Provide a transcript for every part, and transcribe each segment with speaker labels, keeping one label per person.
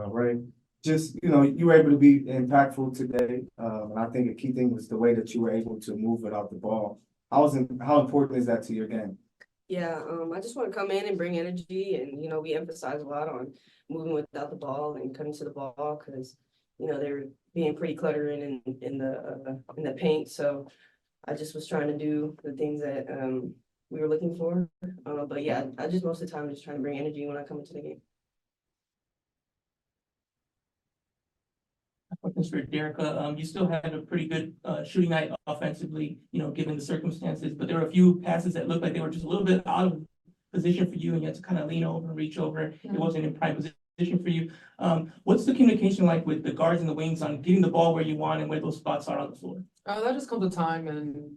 Speaker 1: Rae. Just, you were able to be impactful today. And I think a key thing was the way that you were able to move without the ball. How important is that to your game?
Speaker 2: Yeah, I just want to come in and bring energy, and we emphasize a lot on moving without the ball and cutting to the ball because they're being pretty cluttering in the paint. So I just was trying to do the things that we were looking for. But yeah, I just most of the time just trying to bring energy when I come into the game.
Speaker 3: Mr. Dearica, you still had a pretty good shooting night offensively, given the circumstances, but there were a few passes that looked like they were just a little bit out of position for you, and you had to kind of lean over and reach over. It wasn't in prime position for you. What's the communication like with the guards and the wings on getting the ball where you want and where those spots are on the floor?
Speaker 4: That just comes with time, and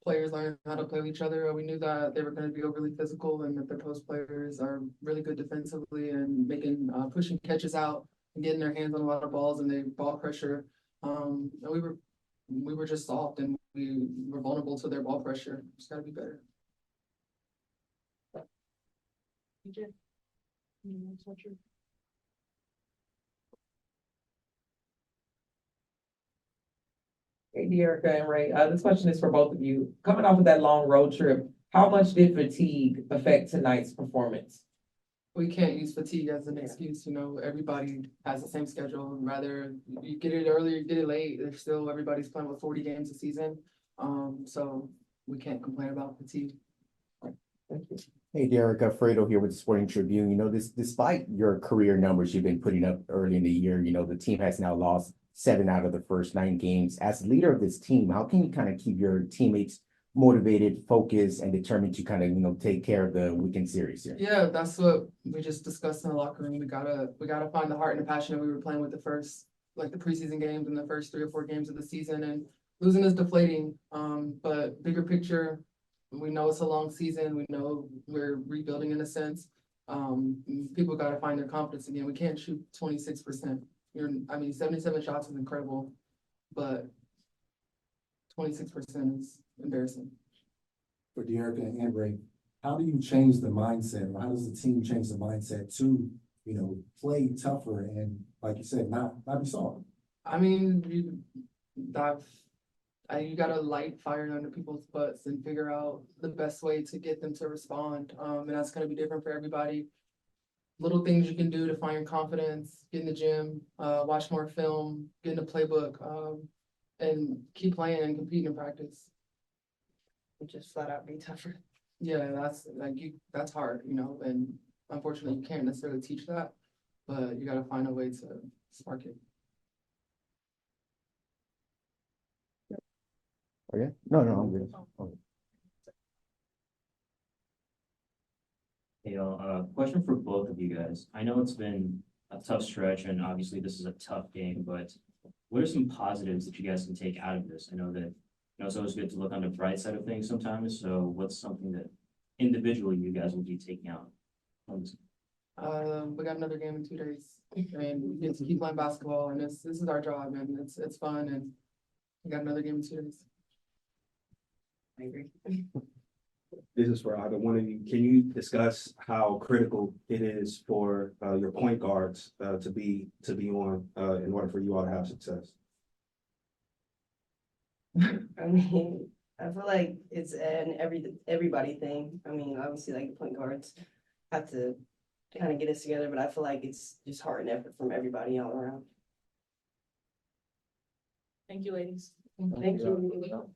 Speaker 4: players learn how to play with each other. We knew that they were going to be overly physical, and that their post players are really good defensively and making pushing catches out and getting their hands on a lot of balls and the ball pressure. And we were just soft, and we were vulnerable to their ball pressure. It's got to be better.
Speaker 5: Hey, Dearica and Rae, this question is for both of you. Coming off of that long road trip, how much did fatigue affect tonight's performance?
Speaker 4: We can't use fatigue as an excuse. Everybody has the same schedule. Rather you get it early or get it late, there's still everybody's playing with 40 games a season. So we can't complain about fatigue.
Speaker 5: Thank you.
Speaker 6: Hey, Dearica, Fredo here with the Sporting Tribune. Despite your career numbers you've been putting up early in the year, the team has now lost 7 out of the first 9 games. As leader of this team, how can you kind of keep your teammates motivated, focused, and determined to kind of, take care of the weekend series here?
Speaker 4: Yeah, that's what we just discussed in the locker room. We gotta find the heart and the passion that we were playing with the preseason games and the first 3 or 4 games of the season, and losing is deflating. But bigger picture, we know it's a long season. We know we're rebuilding in a sense. People gotta find their confidence again. We can't shoot 26%. 77 shots is incredible, but 26% is embarrassing.
Speaker 7: For Dearica and Rae, how do you change the mindset, or how does the team change the mindset to, play tougher and, like you said, not be soft?
Speaker 4: You gotta light fire under people's butts and figure out the best way to get them to respond. And that's gonna be different for everybody. Little things you can do to find your confidence: get in the gym, watch more film, get in the playbook, and keep playing and competing in practice.
Speaker 2: Just flat out be tougher.
Speaker 4: Yeah, that's hard, and unfortunately you can't necessarily teach that, but you gotta find a way to spark it.
Speaker 6: Okay. No, I'm good.
Speaker 8: Hey, question for both of you guys. I know it's been a tough stretch, and obviously this is a tough game, but what are some positives that you guys can take out of this? I know that it's always good to look on the bright side of things sometimes. So what's something that individually you guys will be taking out from this?
Speaker 4: We got another game in 2 days, and we get to keep playing basketball, and this is our job, and it's fun, and we got another game in 2 days.
Speaker 2: I agree.
Speaker 1: This is for either one of you. Can you discuss how critical it is for your point guards to be on in order for you all to have success?
Speaker 2: I feel like it's an everybody thing. Obviously, like the point guards have to kind of get us together, but I feel like it's just heart and effort from everybody all around.
Speaker 9: Thank you, ladies.
Speaker 2: Thank you.